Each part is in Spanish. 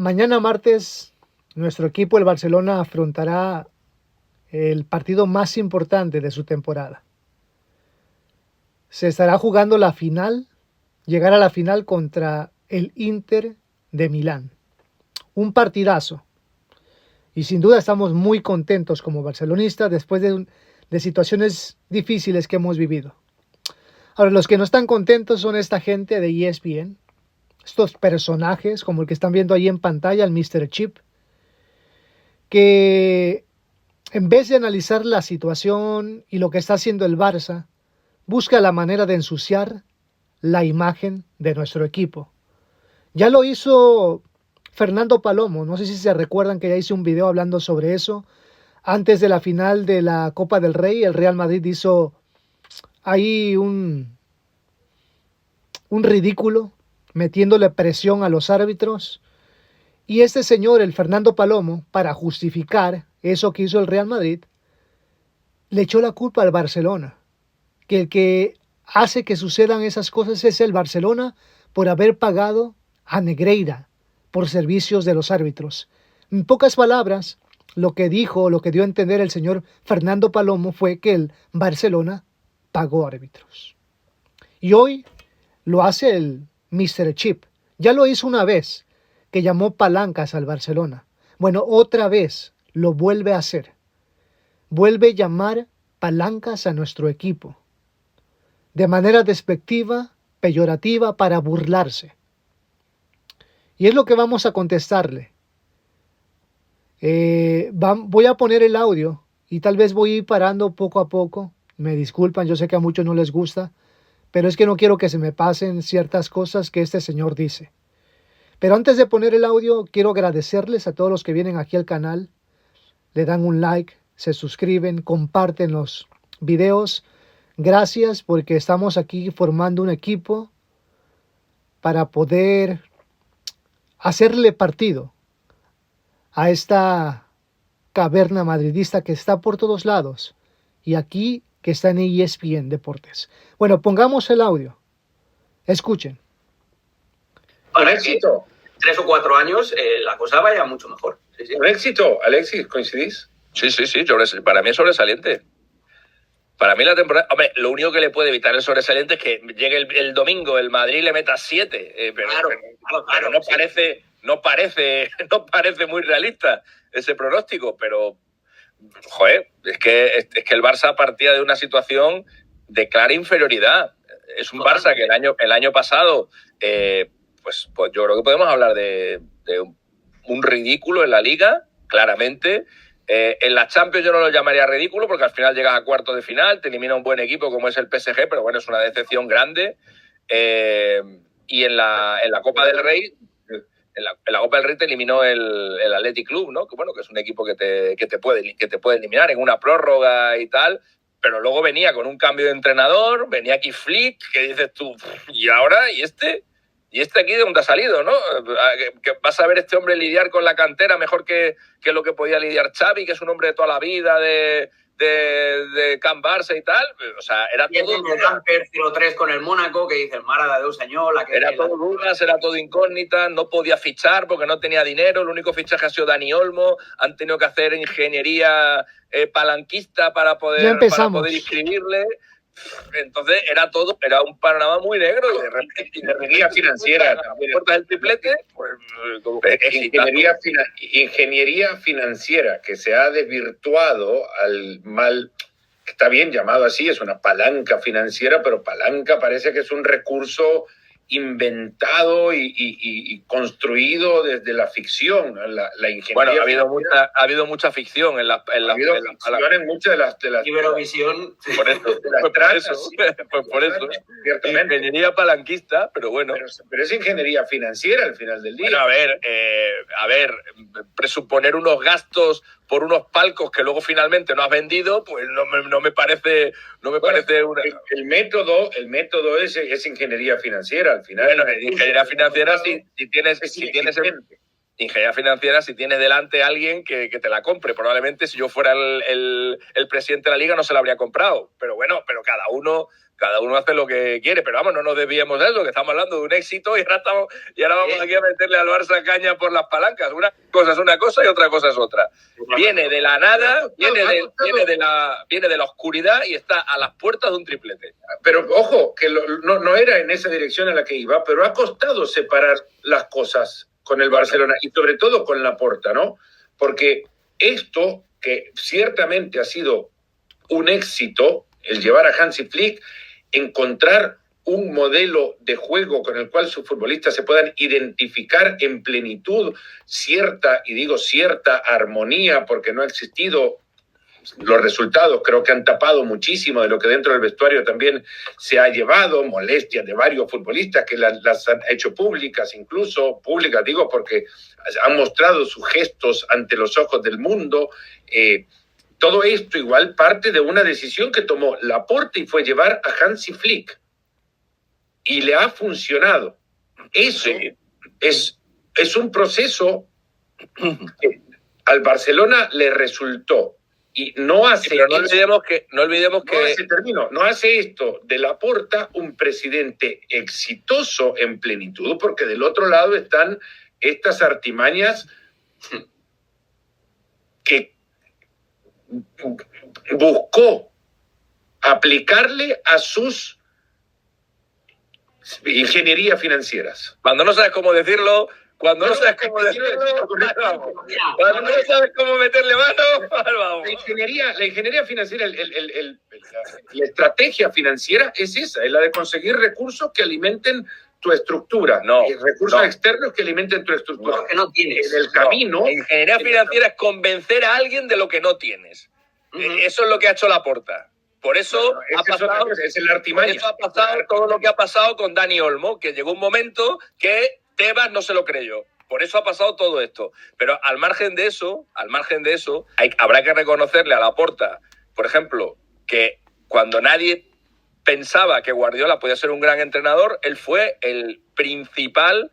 Mañana martes, nuestro equipo, el Barcelona, afrontará el partido más importante de su temporada. Se estará jugando la final, llegar a la final contra el Inter de Milán. Un partidazo. Y sin duda estamos muy contentos como barcelonistas después de situaciones difíciles que hemos vivido. Ahora, los que no están contentos son esta gente de ESPN, estos personajes como el que están viendo ahí en pantalla, el Mr. Chip, que en vez de analizar la situación y lo que está haciendo el Barça, busca la manera de ensuciar la imagen de nuestro equipo. Ya lo hizo Fernando Palomo, no sé si se recuerdan que ya hice un video hablando sobre eso. Antes de la final de la Copa del Rey, el Real Madrid hizo ahí un ridículo, metiéndole presión a los árbitros. Y este señor, el Fernando Palomo, para justificar eso que hizo el Real Madrid, le echó la culpa al Barcelona. Que el que hace que sucedan esas cosas es el Barcelona por haber pagado a Negreira por servicios de los árbitros. En pocas palabras, lo que dijo, lo que dio a entender el señor Fernando Palomo fue que el Barcelona pagó árbitros. Y hoy lo hace el Mr. Chip. Ya lo hizo una vez, que llamó palancas al Barcelona. Bueno, otra vez lo vuelve a hacer. Vuelve a llamar palancas a nuestro equipo. De manera despectiva, peyorativa, para burlarse. Y es lo que vamos a contestarle. Voy a poner el audio y tal vez voy a ir parando poco a poco. Me disculpan, yo sé que a muchos no les gusta, pero es que no quiero que se me pasen ciertas cosas que este señor dice. Pero antes de poner el audio, quiero agradecerles a todos los que vienen aquí al canal, le dan un like, se suscriben, comparten los videos. Gracias porque estamos aquí formando un equipo para poder hacerle partido a esta caverna madridista que está por todos lados y aquí que está en ESPN Deportes. Bueno, pongamos el audio. Escuchen. Con éxito. 3 o 4 años la cosa vaya mucho mejor. Sí, sí. Con éxito, Alexis, ¿coincidís? Sí, para mí es sobresaliente. Para mí la temporada... Hombre, lo único que le puede evitar el sobresaliente es que llegue el domingo, el Madrid y le meta 7. Pero no parece muy realista ese pronóstico. Pero, joder, es que el Barça partía de una situación de clara inferioridad. Es un Barça que el año pasado, pues yo creo que podemos hablar de un ridículo en la Liga, claramente. En la Champions yo no lo llamaría ridículo porque al final llegas a cuartos de final, te elimina un buen equipo como es el PSG, pero bueno, es una decepción grande. Y en la Copa del Rey, en la Copa del Rey te eliminó el Athletic Club, ¿no? Que bueno, que es un equipo que te puede eliminar en una prórroga y tal, pero luego venía con un cambio de entrenador, venía aquí Flick, que dices tú, ¿y ahora? ¿Y este? ¿Y este aquí de dónde ha salido, no? Que vas a ver este hombre lidiar con la cantera mejor que lo que podía lidiar Xavi, que es un hombre de toda la vida, de Can Barça y tal. O sea, era y todo... el Camper 0-3 con el Mónaco, que dice el Mara de un señor... Era todo dudas, era todo incógnita, no podía fichar porque no tenía dinero, el único fichaje ha sido Dani Olmo, han tenido que hacer ingeniería palanquista para poder inscribirle... Entonces era un panorama muy negro y de repente ingeniería financiera también. Puertas del triplete, pues ingeniería financiera que se ha desvirtuado al mal, que está bien llamado así, es una palanca financiera, pero palanca parece que es un recurso inventado y construido desde la ficción, la ingeniería. Bueno, ha habido mucha ficción en muchas de las Iberovisión. Por eso. Ciertamente. Ingeniería palanquista, pero bueno. Pero es ingeniería financiera al final del día. Bueno, a ver, presuponer unos gastos por unos palcos que luego finalmente no has vendido, pues no me parece una... El método es ingeniería financiera al final. Bueno, ingeniería financiera si tienes Ingeniería financiera, si tienes delante a alguien que te la compre. Probablemente si yo fuera el presidente de la liga no se la habría comprado. Pero bueno, pero cada uno hace lo que quiere. Pero vamos, no nos desviemos de eso, que estamos hablando de un éxito y ahora vamos aquí a meterle al Barça caña por las palancas. Una cosa es una cosa y otra cosa es otra. Viene de la nada, viene de la oscuridad y está a las puertas de un triplete. Pero ojo, que no era en esa dirección a la que iba, pero ha costado separar las cosas con el Barcelona y sobre todo con Laporta, ¿no? Porque esto, que ciertamente ha sido un éxito, el llevar a Hansi Flick, encontrar un modelo de juego con el cual sus futbolistas se puedan identificar en plenitud, cierta armonía, porque no ha existido. Los resultados creo que han tapado muchísimo de lo que dentro del vestuario también se ha llevado, molestias de varios futbolistas que las han hecho públicas, incluso públicas digo porque han mostrado sus gestos ante los ojos del mundo. Todo esto igual parte de una decisión que tomó Laporta y fue llevar a Hansi Flick. Y le ha funcionado. Eso sí. es un proceso que al Barcelona le resultó. Y no hace. Pero no olvidemos que no hace esto de Laporta un presidente exitoso en plenitud, porque del otro lado están estas artimañas que buscó aplicarle a sus ingenierías financieras. Cuando no sabes cómo decirlo. Cuando no sabes cómo decirlo, cuando no sabes cómo meterle mano, vamos. La ingeniería financiera, la estrategia financiera es esa, es la de conseguir recursos que alimenten tu estructura. Recursos externos que alimenten tu estructura. No, que no tienes. En el camino. La ingeniería financiera es convencer a alguien de lo que no tienes. Eso es lo que ha hecho Laporta. Por eso ha pasado todo lo que ha pasado con Dani Olmo, que llegó un momento que Tebas no se lo creyó. Por eso ha pasado todo esto. Pero al margen de eso, habrá que reconocerle a Laporta, por ejemplo, que cuando nadie pensaba que Guardiola podía ser un gran entrenador, él fue el principal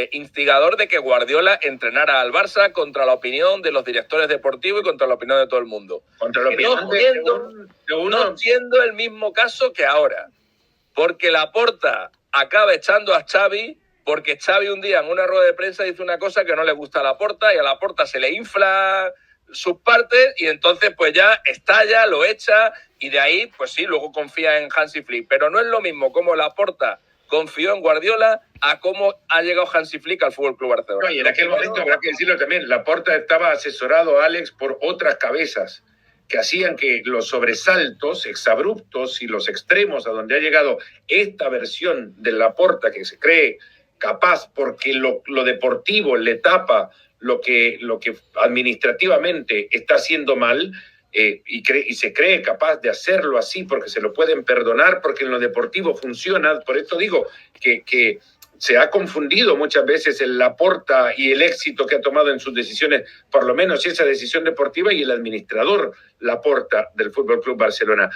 instigador de que Guardiola entrenara al Barça contra la opinión de los directores deportivos y contra la opinión de todo el mundo. Contra la opinión no siendo el mismo caso que ahora. Porque Laporta acaba echando a Xavi porque Xavi un día en una rueda de prensa dice una cosa que no le gusta a Laporta y a Laporta se le infla sus partes y entonces pues ya estalla, lo echa y de ahí pues sí, luego confía en Hansi Flick. Pero no es lo mismo como Laporta confió en Guardiola a cómo ha llegado Hansi Flick al FC Barcelona. No, y en aquel momento habrá que decirlo también, Laporta estaba asesorado, Alex, por otras cabezas que hacían que los sobresaltos exabruptos y los extremos a donde ha llegado esta versión de Laporta que se cree capaz porque lo deportivo le tapa lo que administrativamente está haciendo mal y se cree capaz de hacerlo así porque se lo pueden perdonar porque en lo deportivo funciona. Por esto digo que se ha confundido muchas veces el Laporta y el éxito que ha tomado en sus decisiones, por lo menos esa decisión deportiva y el administrador Laporta del FC Barcelona.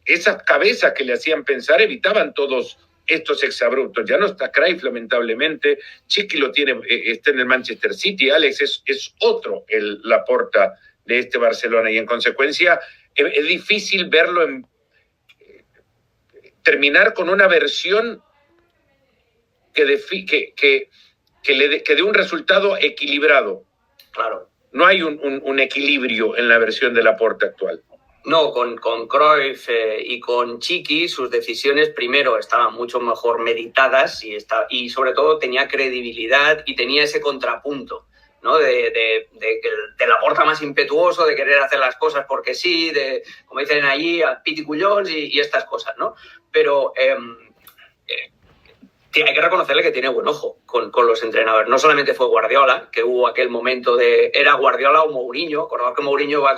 Esas cabezas que le hacían pensar evitaban todos estos exabruptos. Ya no está Cruyff, lamentablemente. Chiqui lo tiene, está en el Manchester City. Alex es otro el Laporta de este Barcelona y en consecuencia es difícil verlo terminar con una versión que dé un resultado equilibrado. Claro. No hay un equilibrio en la versión de Laporta actual. No, con Cruyff y con Chiqui sus decisiones primero estaban mucho mejor meditadas y sobre todo tenía credibilidad y tenía ese contrapunto, ¿no? de Laporta más impetuoso, de querer hacer las cosas porque sí, de, como dicen allí, a piti cullons y estas cosas, ¿no? Pero hay que reconocerle que tiene buen ojo con los entrenadores. No solamente fue Guardiola, que hubo aquel momento era Guardiola o Mourinho. Acordad que Mourinho va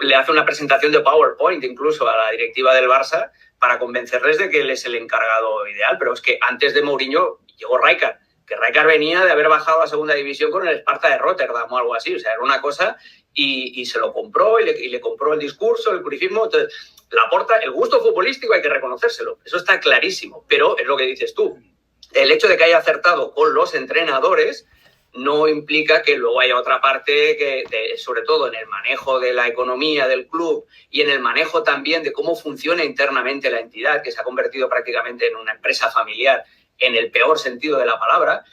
le hace una presentación de PowerPoint incluso a la directiva del Barça para convencerles de que él es el encargado ideal. Pero es que antes de Mourinho llegó Rijkaard, que Rijkaard venía de haber bajado a segunda división con el Sparta de Rotterdam o algo así. O sea, era una cosa y se lo compró y le compró el discurso, el cruyffismo. Entonces, Laporta, el gusto futbolístico hay que reconocérselo. Eso está clarísimo. Pero es lo que dices tú. El hecho de que haya acertado con los entrenadores no implica que luego haya otra parte que, sobre todo en el manejo de la economía del club y en el manejo también de cómo funciona internamente la entidad, que se ha convertido prácticamente en una empresa familiar en el peor sentido de la palabra.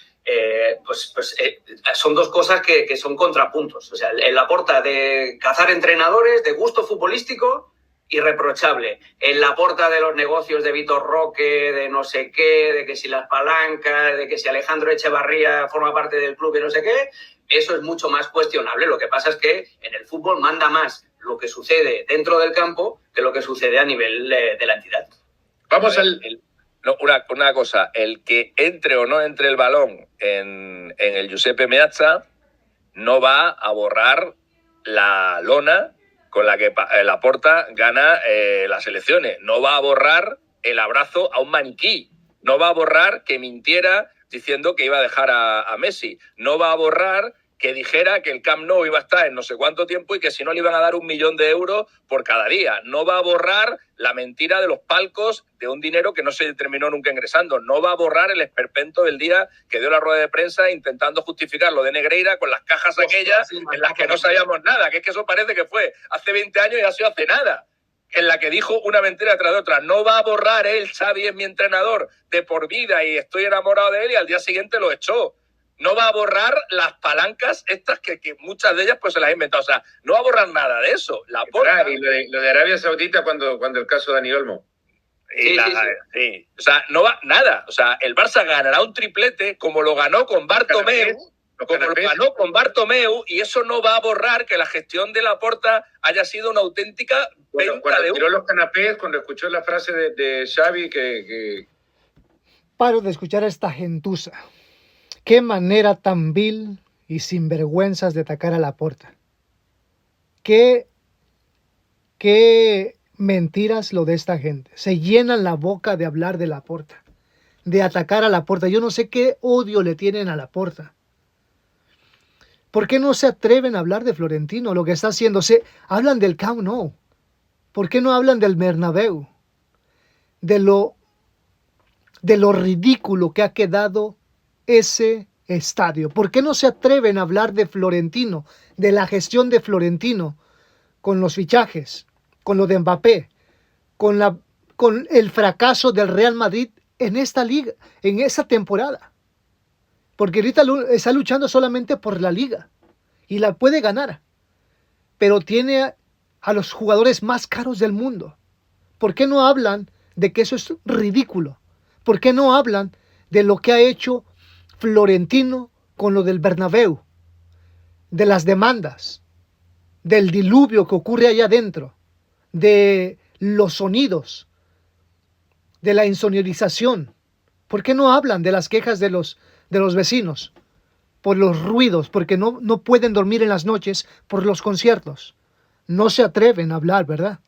Son dos cosas que son contrapuntos. O sea, el Laporta de cazar entrenadores de gusto futbolístico, irreprochable. El Laporta de los negocios de Vitor Roque, de no sé qué, de que si las palancas, de que si Alejandro Echevarría forma parte del club y no sé qué, eso es mucho más cuestionable. Lo que pasa es que en el fútbol manda más lo que sucede dentro del campo que lo que sucede a nivel de la entidad. Vamos una cosa, el que entre o no entre el balón en el Giuseppe Meazza no va a borrar la lona con la que Laporta gana las elecciones. No va a borrar el abrazo a un maniquí. No va a borrar que mintiera diciendo que iba a dejar a Messi. No va a borrar que dijera que el Camp Nou iba a estar en no sé cuánto tiempo y que si no le iban a dar 1 millón de euros por cada día. No va a borrar la mentira de los palcos de un dinero que no se terminó nunca ingresando. No va a borrar el esperpento del día que dio la rueda de prensa intentando justificar lo de Negreira con las cajas aquellas en las que no sabíamos nada. Que es que eso parece que fue hace 20 años y ha sido hace nada. En la que dijo una mentira tras de otra. No va a borrar él, Xavi es mi entrenador de por vida y estoy enamorado de él, y al día siguiente lo echó. No va a borrar las palancas estas que muchas de ellas pues se las ha inventado. O sea, no va a borrar nada de eso. Laporta, y lo de Arabia Saudita cuando el caso de Dani Olmo. Sí. O sea, no va nada. O sea, el Barça ganará un triplete como lo ganó con Bartomeu. Y eso no va a borrar que la gestión de Laporta haya sido una auténtica venta cuando de tiró los canapés, cuando escuchó la frase de Xavi que... Paro de escuchar a esta gentuza. Qué manera tan vil y sinvergüenzas de atacar a Laporta. Qué mentiras lo de esta gente. Se llenan la boca de hablar de Laporta, de atacar a Laporta. Yo no sé qué odio le tienen a Laporta. ¿Por qué no se atreven a hablar de Florentino, lo que está haciendo? Hablan del Camp Nou. ¿Por qué no hablan del Bernabéu? De lo ridículo que ha quedado ese estadio. ¿Por qué no se atreven a hablar de Florentino, de la gestión de Florentino, con los fichajes, con lo de Mbappé, con el fracaso del Real Madrid en esta liga, en esa temporada? Porque ahorita está luchando solamente por la liga y la puede ganar, pero tiene a los jugadores más caros del mundo. ¿Por qué no hablan de que eso es ridículo? ¿Por qué no hablan de lo que ha hecho Florentino con lo del Bernabéu, de las demandas, del diluvio que ocurre allá adentro, de los sonidos, de la insonorización? ¿Por qué no hablan de las quejas de los vecinos por los ruidos, porque no pueden dormir en las noches por los conciertos? No se atreven a hablar, ¿verdad?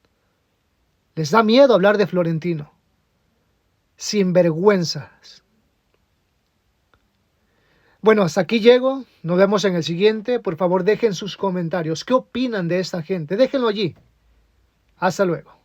Les da miedo hablar de Florentino. Sinvergüenzas. Bueno, hasta aquí llego. Nos vemos en el siguiente. Por favor, dejen sus comentarios. ¿Qué opinan de esta gente? Déjenlo allí. Hasta luego.